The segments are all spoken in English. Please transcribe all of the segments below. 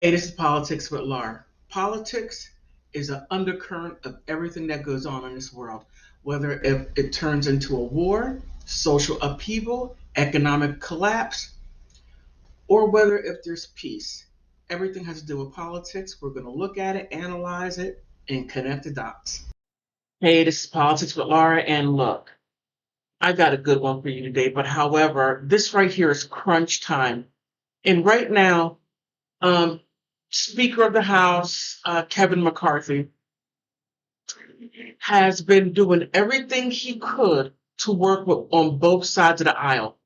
It is politics with Laura. Politics is an undercurrent of everything that goes on in this world, whether if it turns into a war, social upheaval, economic collapse, or whether if there's peace. Everything has to do with politics. We're going to look at it, analyze it, and connect the dots. Hey, this is Politics with Laura, and look, I got a good one for you today, but however, this right here is crunch time. And right now, um, Speaker of the House, Kevin McCarthy, has been doing everything he could to work on both sides of the aisle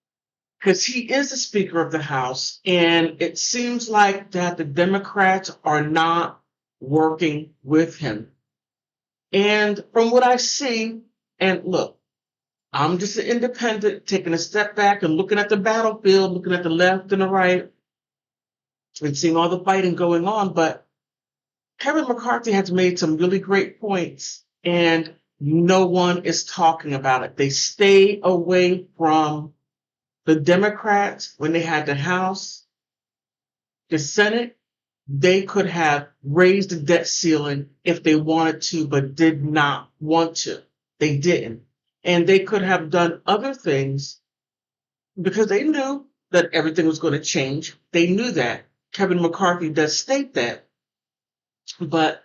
because he is the Speaker of the House, and it seems like that the Democrats are not working with him. And from what I see, and look, I'm just an independent, taking a step back and looking at the battlefield, looking at the left and the right, and seeing all the fighting going on. But Kevin McCarthy has made some really great points, and no one is talking about it. They stay away from the Democrats when they had the House, the Senate. They could have raised the debt ceiling if they wanted to, but did not want to. They didn't. And they could have done other things because they knew that everything was going to change. They knew that. Kevin McCarthy does state that. But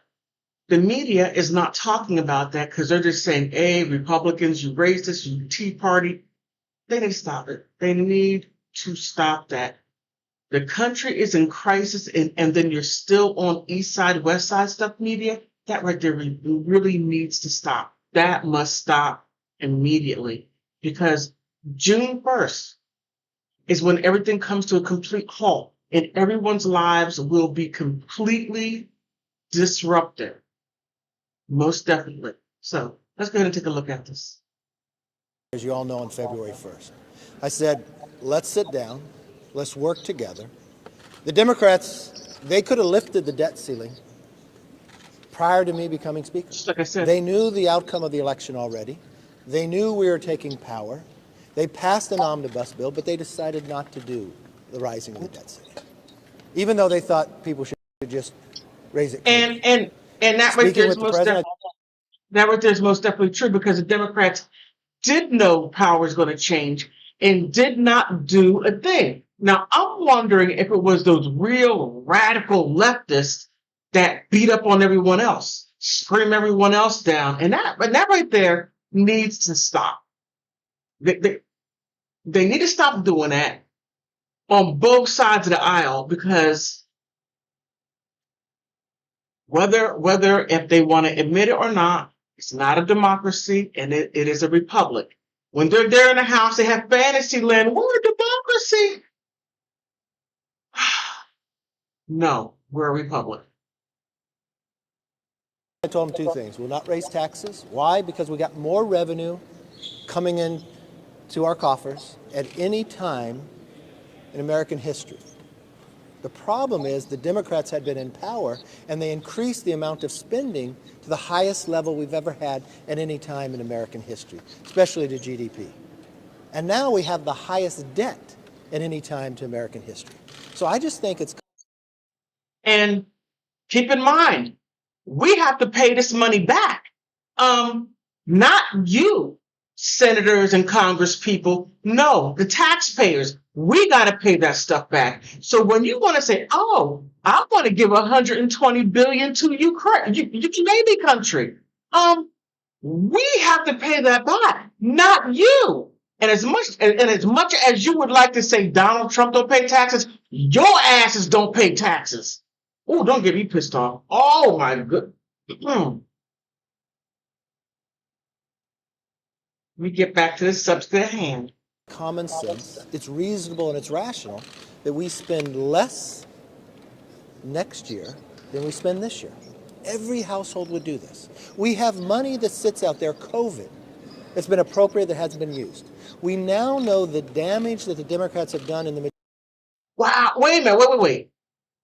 the media is not talking about that because they're just saying, hey, Republicans, you raised this, you Tea Party. They need to stop it. They need to stop that. The country is in crisis, and then you're still on East Side, West Side stuff media. That right there really needs to stop. That must stop immediately because June 1st is when everything comes to a complete halt and everyone's lives will be completely disrupted. Most definitely. So let's go ahead and take a look at this. As you all know, on February 1st. I said, let's sit down, let's work together. The Democrats, they could have lifted the debt ceiling prior to me becoming Speaker. Just like I said, They knew the outcome of the election already. They knew we were taking power. They passed an omnibus bill, but they decided not to do the rising of the debt ceiling, even though they thought people should just raise it cleanly. and that right there Speaking is with the most president, definitely that right there is most definitely true because the Democrats did know power was going to change and did not do a thing. Now, I'm wondering if it was those real radical leftists that beat up on everyone else, scream everyone else down. But that right there needs to stop. They, they, they need to stop doing that on both sides of the aisle because whether if they want to admit it or not, it's not a democracy and it is a republic. When they're there in the House, they have fantasy land. We're a democracy. No, we're a republic. I told them two things. We'll not raise taxes. Why? Because we got more revenue coming in to our coffers at any time in American history. The problem is the Democrats had been in power and they increased the amount of spending to the highest level we've ever had at any time in American history, especially to GDP. And now we have the highest debt at any time to American history. So I just think it's And keep in mind, we have to pay this money back. Not you, senators and Congress people. No, the taxpayers. We got to pay that stuff back. So when you want to say, "Oh, I want to give 120 billion to Ukraine, you maybe country," we have to pay that back, not you. And as much as you would like to say Donald Trump don't pay taxes, your asses don't pay taxes. Oh, don't get me pissed off. Oh my good. Let me get back to the subject at hand. common sense, it's reasonable and it's rational that we spend less next year than we spend this year. Every household would do this. We have money that sits out there, COVID, that's been appropriate that hasn't been used. We now know the damage that the Democrats have done in the Wow, wait a minute, wait.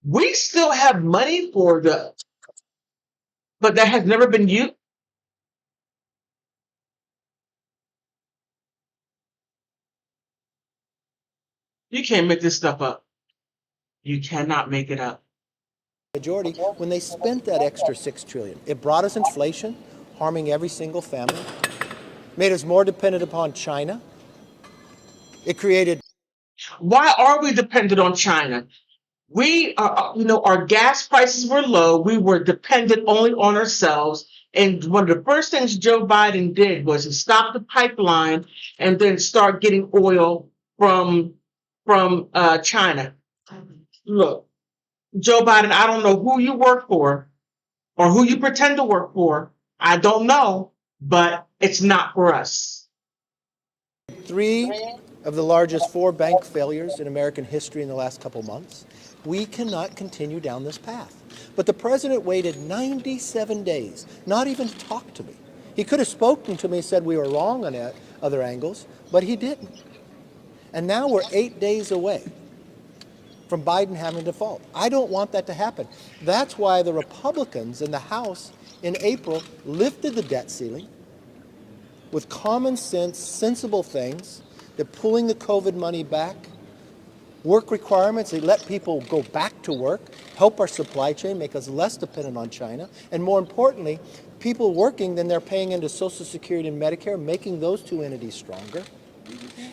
We still have money for but that has never been used. You can't make this stuff up. You cannot make it up. majority when they spent that extra $6 trillion. It brought us inflation, harming every single family, made us more dependent upon China. It created. Why are we dependent on China? We are, our gas prices were low. We were dependent only on ourselves. And one of the first things Joe Biden did was he stopped the pipeline and then start getting oil from China. Look, Joe Biden, I don't know who you work for or who you pretend to work for. I don't know, but it's not for us. 3 of the largest 4 bank failures in American history in the last couple months. We cannot continue down this path. But the president waited 97 days, not even to talk to me. He could have spoken to me and said we were wrong on other angles, but he didn't. And now we're 8 days away from Biden having to default. I don't want that to happen. That's why the Republicans in the House in April lifted the debt ceiling with common sense, sensible things. They're pulling the COVID money back, work requirements, they let people go back to work, help our supply chain, make us less dependent on China, and more importantly, people working, then they're paying into Social Security and Medicare, making those 2 entities stronger.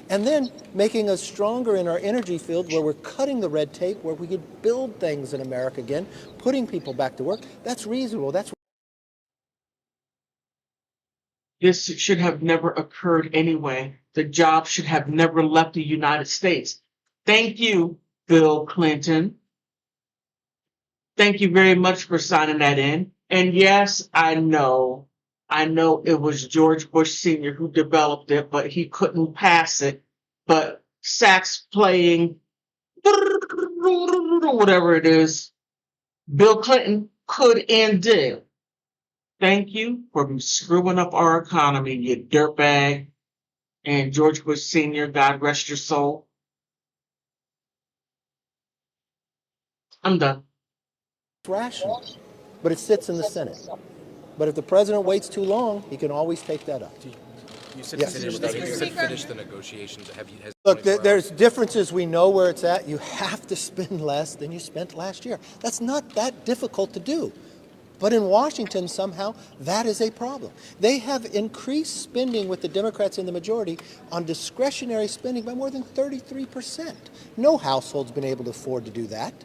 And then making us stronger in our energy field where we're cutting the red tape, where we could build things in America again, putting people back to work. That's reasonable. This should have never occurred anyway. The job should have never left the United States. Thank you, Bill Clinton. Thank you very much for signing that in. And yes, I know it was George Bush Sr. who developed it, but he couldn't pass it. But sax playing, whatever it is, Bill Clinton could and did. Thank you for screwing up our economy, you dirtbag. And George Bush Sr., God rest your soul. I'm done. It's rational, but it sits in the Senate. But if the president waits too long, he can always take that up. You said, Yes. finish the negotiations. Look, there's differences. We know where it's at. You have to spend less than you spent last year. That's not that difficult to do. But in Washington, somehow, that is a problem. They have increased spending with the Democrats in the majority on discretionary spending by more than 33%. No household's been able to afford to do that.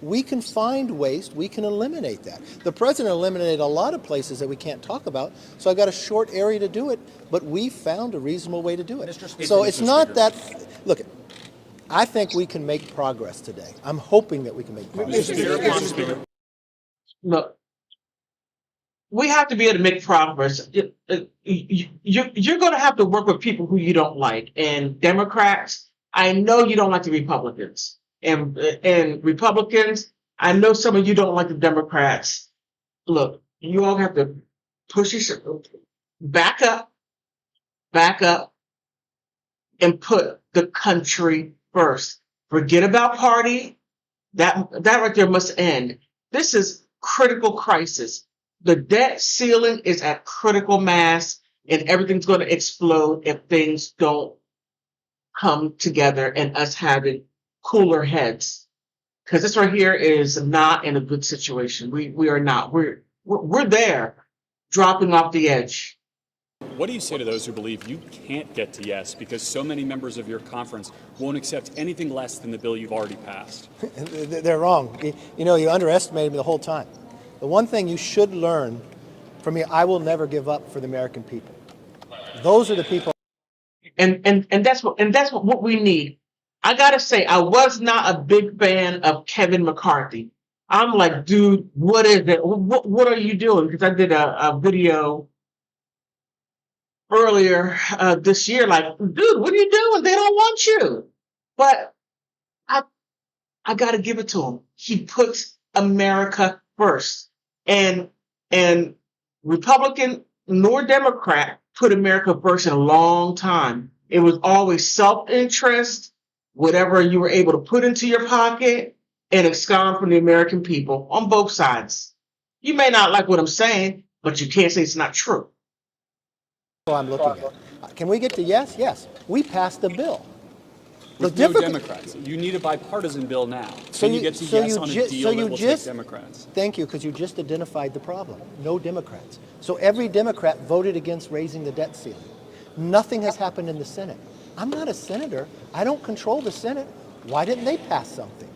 We can find waste. We can eliminate that. The president eliminated a lot of places that we can't talk about, so I got a short area to do it, but we found a reasonable way to do it. So it's not that, look, I think we can make progress today. I'm hoping that we can make progress. Look, we have to be able to make progress. You're going to have to work with people who you don't like. And Democrats, I know you don't like the Republicans. And Republicans, I know some of you don't like the Democrats. Look, you all have to push yourself back up, and put the country first. Forget about party. That right there must end. This is critical crisis. The debt ceiling is at critical mass, and everything's going to explode if things don't come together and us having cooler heads. Because this right here is not in a good situation. We are not. We're there, dropping off the edge. What do you say to those who believe you can't get to yes because so many members of your conference won't accept anything less than the bill you've already passed? They're wrong. You underestimated me the whole time. The one thing you should learn from me, I will never give up for the American people. Those are the people. And that's what we need. I gotta say, I was not a big fan of Kevin McCarthy. I'm like, dude, what is it? What are you doing? Because I did a video earlier this year, like, dude, what are you doing? They don't want you. But I gotta give it to him. He puts America first. And Republican nor Democrat put America first in a long time. It was always self-interest, whatever you were able to put into your pocket, and abscond from the American people on both sides. You may not like what I'm saying, but you can't say it's not true. I'm looking at. Can we get to yes? Yes. We passed the bill. with The no Democrats. You need a bipartisan bill now. Can you get to yes on a deal that will take Democrats? Thank you, because you just identified the problem. No Democrats. So every Democrat voted against raising the debt ceiling. Nothing has happened in the Senate. I'm not a senator. I don't control the Senate. Why didn't they pass something?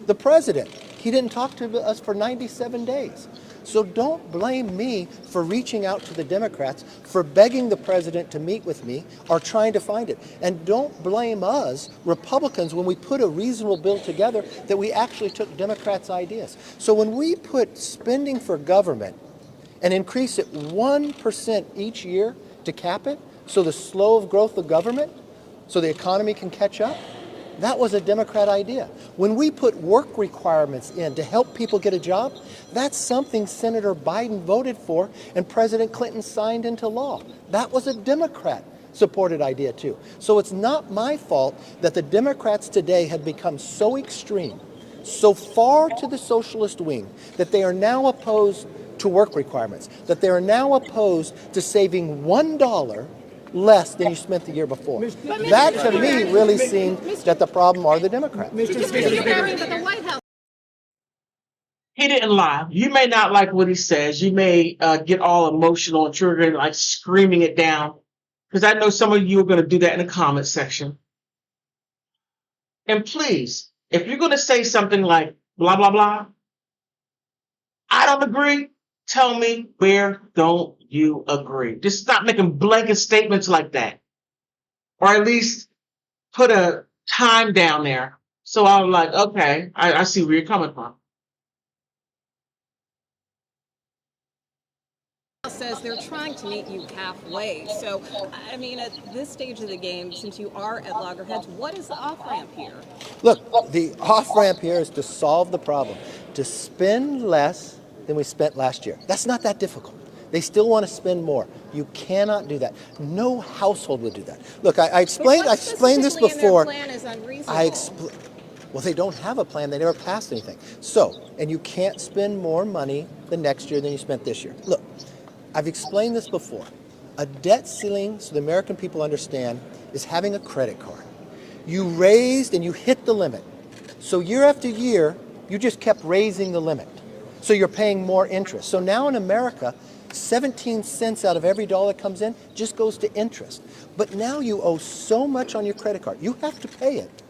The president, he didn't talk to us for 97 days. So don't blame me for reaching out to the Democrats, for begging the president to meet with me, or trying to find it. And don't blame us, Republicans, when we put a reasonable bill together that we actually took Democrats' ideas. So when we put spending for government and increase it 1% each year to cap it, so the slow of growth of government, so the economy can catch up, that was a Democrat idea. When we put work requirements in to help people get a job, that's something Senator Biden voted for and President Clinton signed into law. That was a Democrat-supported idea too. So it's not my fault that the Democrats today have become so extreme, so far to the socialist wing, that they are now opposed to work requirements, that they are now opposed to saving $1 less than you spent the year before. That, to me, really seems that the problem are the Democrats. He didn't lie. You may not like what he says. You may get all emotional and triggered, like screaming it down, because I know some of you are going to do that in the comment section. And please, if you're going to say something like blah, blah, blah, I don't agree, tell me where don't you agree. Just stop making blanket statements like that. Or at least put a time down there. So I'm like, okay, I see where you're coming from. Says they're trying to meet you halfway. So, I mean, at this stage of the game, since you are at loggerheads, what is the off-ramp here? Look, the off-ramp here is to solve the problem, to spend less than we spent last year. That's not that difficult. They still want to spend more. You cannot do that. No household would do that. Look, I explained this before. Plan is unreasonable. Well, they don't have a plan. They never passed anything. So, and you can't spend more money the next year than you spent this year. Look, I've explained this before. A debt ceiling, so the American people understand, is having a credit card. You raised and you hit the limit. So year after year, you just kept raising the limit. So you're paying more interest. So now in America, 17 cents out of every dollar that comes in just goes to interest. But now you owe so much on your credit card. You have to pay it.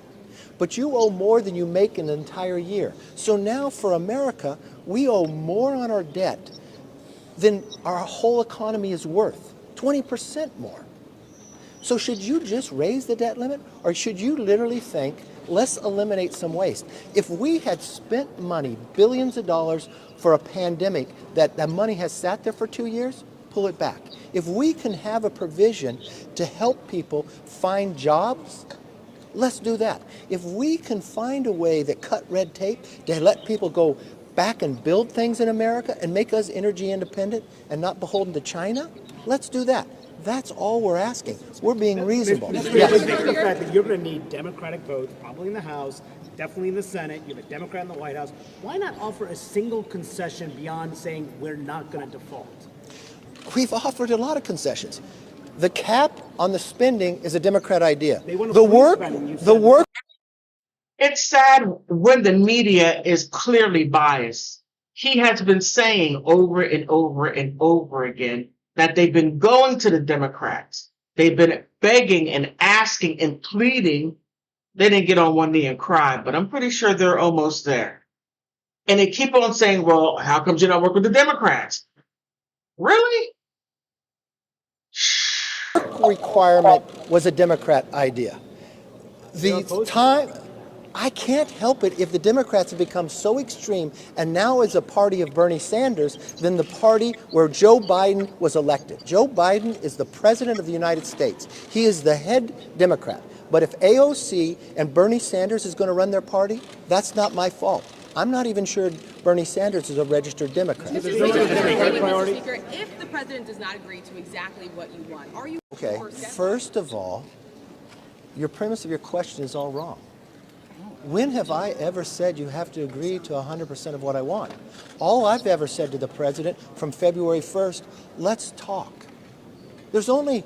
But you owe more than you make in an entire year. So now for America, we owe more on our debt than our whole economy is worth, 20% more. So should you just raise the debt limit, or should you literally think, let's eliminate some waste? If we had spent money, billions of dollars, for a pandemic that money has sat there for 2 years, pull it back. If we can have a provision to help people find jobs, let's do that. If we can find a way that cut red tape to let people go back and build things in America and make us energy independent and not beholden to China, let's do that. That's all we're asking. We're being reasonable. The fact that you're going to need Democratic votes, probably in the House, definitely in the Senate, you have a Democrat in the White House. Why not offer a single concession beyond saying we're not going to default? We've offered a lot of concessions. The cap on the spending is a Democrat idea. They want to The work. It's sad when the media is clearly biased. He has been saying over and over and over again that they've been going to the Democrats. They've been begging and asking and pleading. They didn't get on one knee and cry, but I'm pretty sure they're almost there. And they keep on saying, well, how come you don't work with the Democrats? Really? Requirement was a Democrat idea. I can't help it if the Democrats have become so extreme and now is a party of Bernie Sanders than the party where Joe Biden was elected. Joe Biden is the president of the United States. He is the head Democrat. But if AOC and Bernie Sanders is going to run their party, that's not my fault. I'm not even sure Bernie Sanders is a registered Democrat. Mr. Speaker, if the president does not agree to exactly what you want, are you... Okay, first of all, your premise of your question is all wrong. When have I ever said you have to agree to 100% of what I want? All I've ever said to the president from February 1st, let's talk. There's only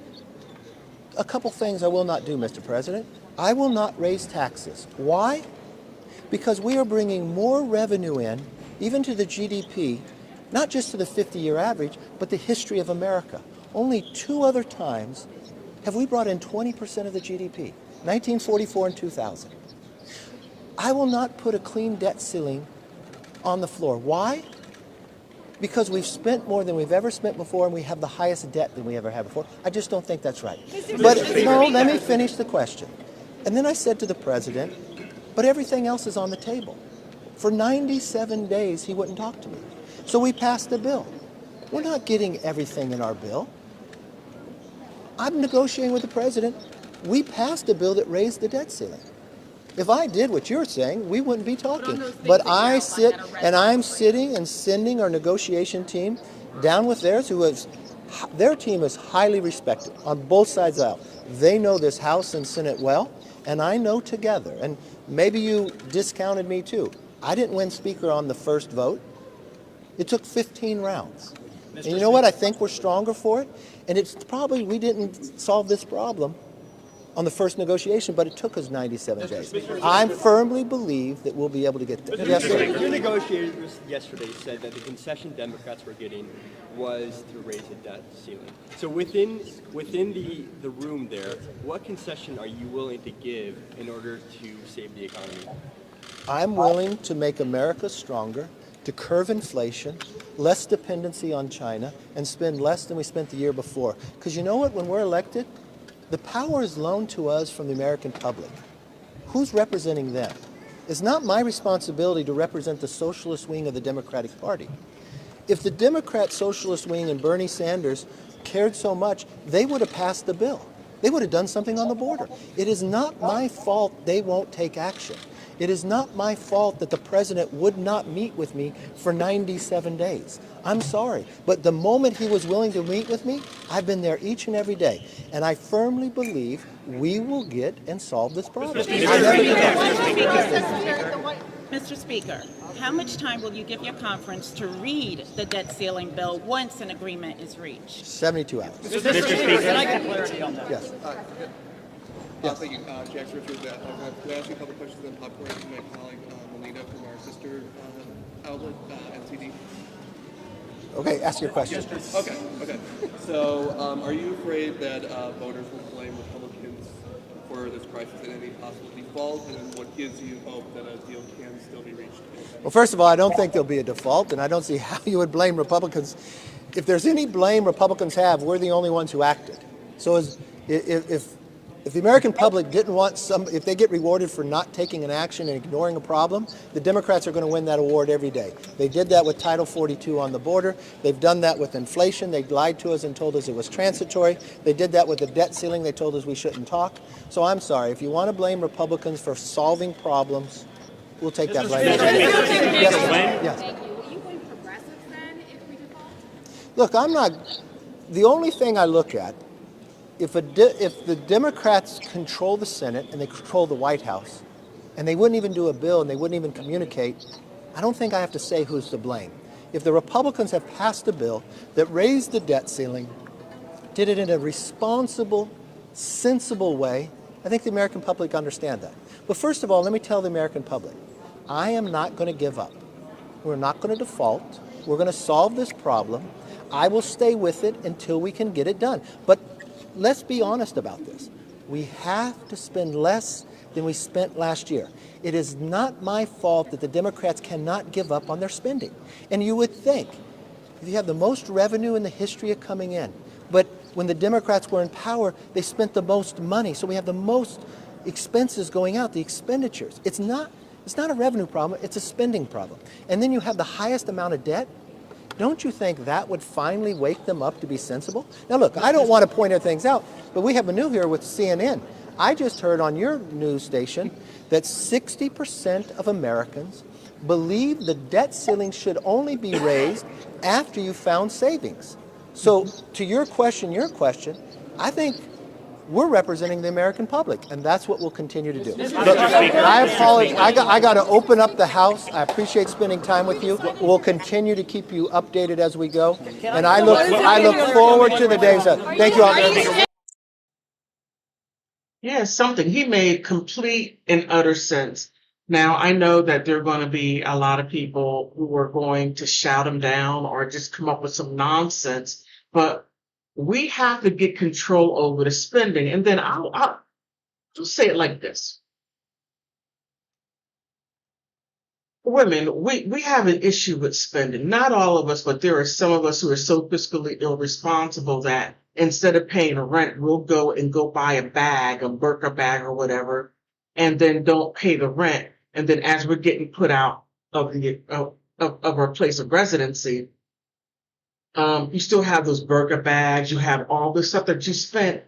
a couple things I will not do, Mr. President. I will not raise taxes. Why? Because we are bringing more revenue in, even to the GDP, not just to the 50-year average, but the history of America. Only 2 other times have we brought in 20% of the GDP, 1944 and 2000. I will not put a clean debt ceiling on the floor. Why? Because we've spent more than we've ever spent before, and we have the highest debt than we ever had before. I just don't think that's right. But no, let me finish the question. And then I said to the president, but everything else is on the table. For 97 days, he wouldn't talk to me. So we passed a bill. We're not getting everything in our bill. I'm negotiating with the president. We passed a bill that raised the debt ceiling. If I did what you're saying, we wouldn't be talking. But I sit, and I'm sitting and sending our negotiation team down with theirs, their team is highly respected on both sides of the aisle. They know this House and Senate well, and I know together. And maybe you discounted me too. I didn't win Speaker on the first vote. It took 15 rounds. And you know what? I think we're stronger for it. And it's probably we didn't solve this problem on the first negotiation, but it took us 97 days. I firmly believe that we'll be able to get there. Yes, sir. Your negotiators yesterday said that the concession Democrats were getting was to raise the debt ceiling. So within the room there, what concession are you willing to give in order to save the economy? I'm willing to make America stronger, to curb inflation, less dependency on China, and spend less than we spent the year before. Because you know what? When we're elected, the power is loaned to us from the American public. Who's representing them? It's not my responsibility to represent the socialist wing of the Democratic Party. If the Democrat socialist wing and Bernie Sanders cared so much, they would have passed the bill. They would have done something on the border. It is not my fault they won't take action. It is not my fault that the president would not meet with me for 97 days. I'm sorry. But the moment he was willing to meet with me, I've been there each and every day. And I firmly believe we will get and solve this problem. Mr. Speaker, how much time will you give your conference to read the debt ceiling bill once an agreement is reached? 72 hours. Mr. Speaker, can I get clarity on that? Yes. Thank you. Jack Richards. Could I ask you a couple questions on popcorn to my colleague Melina from our sister outlet, NCD? Okay, ask your question. Okay. So, are you afraid that voters will blame Republicans for this crisis and any possible default? And what gives you hope that a deal can still be reached? Well, first of all, I don't think there'll be a default, and I don't see how you would blame Republicans. If there's any blame Republicans have, we're the only ones who acted. So if the American public didn't want if they get rewarded for not taking an action and ignoring a problem, the Democrats are going to win that award every day. They did that with Title 42 on the border. They've done that with inflation. They lied to us and told us it was transitory. They did that with the debt ceiling. They told us we shouldn't talk. So I'm sorry. If you want to blame Republicans for solving problems, we'll take that blame. Yes. Thank you. Will you blame progressives then if we default? Look, the only thing I look at, if the Democrats control the Senate and they control the White House, and they wouldn't even do a bill and they wouldn't even communicate, I don't think I have to say who's to blame. If the Republicans have passed a bill that raised the debt ceiling, did it in a responsible, sensible way, I think the American public understand that. But first of all, let me tell the American public, I am not going to give up. We're not going to default. We're going to solve this problem. I will stay with it until we can get it done. But let's be honest about this. We have to spend less than we spent last year. It is not my fault that the Democrats cannot give up on their spending. And you would think, if you have the most revenue in the history of coming in, but when the Democrats were in power, they spent the most money. So we have the most expenses going out, the expenditures. It's not a revenue problem, it's a spending problem. And then you have the highest amount of debt. Don't you think that would finally wake them up to be sensible? Now, look, I don't want to point things out, but we have a new here with CNN. I just heard on your news station that 60% of Americans believe the debt ceiling should only be raised after you found savings. So to your question, I think we're representing the American public, and that's what we'll continue to do. Look, I apologize. I got to open up the House. I appreciate spending time with you. We'll continue to keep you updated as we go, and I look forward to the days. Thank you all. Yeah, something. He made complete and utter sense. Now, I know that there are going to be a lot of people who are going to shout him down or just come up with some nonsense, but we have to get control over the spending. And then I'll just say it like this. Women, we have an issue with spending. Not all of us, but there are some of us who are so fiscally irresponsible that instead of paying a rent, we'll go buy a bag, a Birka bag or whatever, and then don't pay the rent. And then as we're getting put out of of our place of residency, you still have those Birka bags, you have all the stuff that you spent,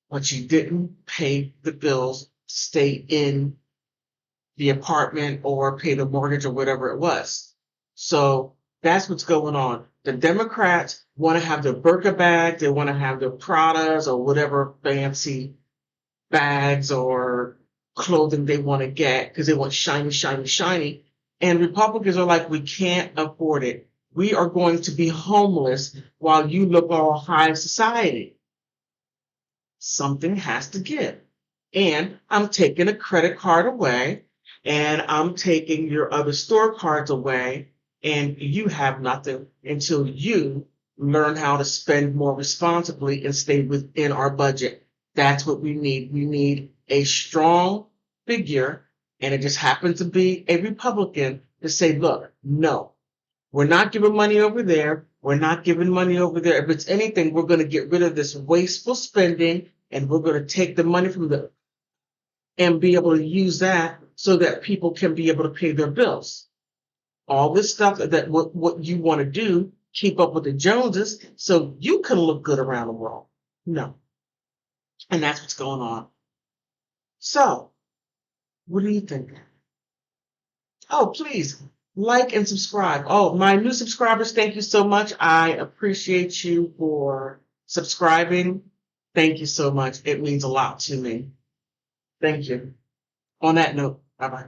but you didn't pay the bills, stay in the apartment or pay the mortgage or whatever it was. So that's what's going on. The Democrats want to have their Birka bag, they want to have their Pradas or whatever fancy bags or clothing they want to get because they want shiny, shiny, shiny. And Republicans are like, we can't afford it. We are going to be homeless while you look all high in society. Something has to give. And I'm taking a credit card away and I'm taking your other store cards away, and you have nothing until you learn how to spend more responsibly and stay within our budget. That's what we need. We need a strong figure, and it just happens to be a Republican to say, look, no, we're not giving money over there. We're not giving money over there. If it's anything, we're going to get rid of this wasteful spending, and we're going to take the money from the and be able to use that so that people can be able to pay their bills. All this stuff that what you want to do, keep up with the Joneses so you can look good around the world. No. And that's what's going on. So, what do you think? Oh, please like and subscribe. Oh, my new subscribers, thank you so much. I appreciate you for subscribing. Thank you so much. It means a lot to me. Thank you. On that note, bye-bye.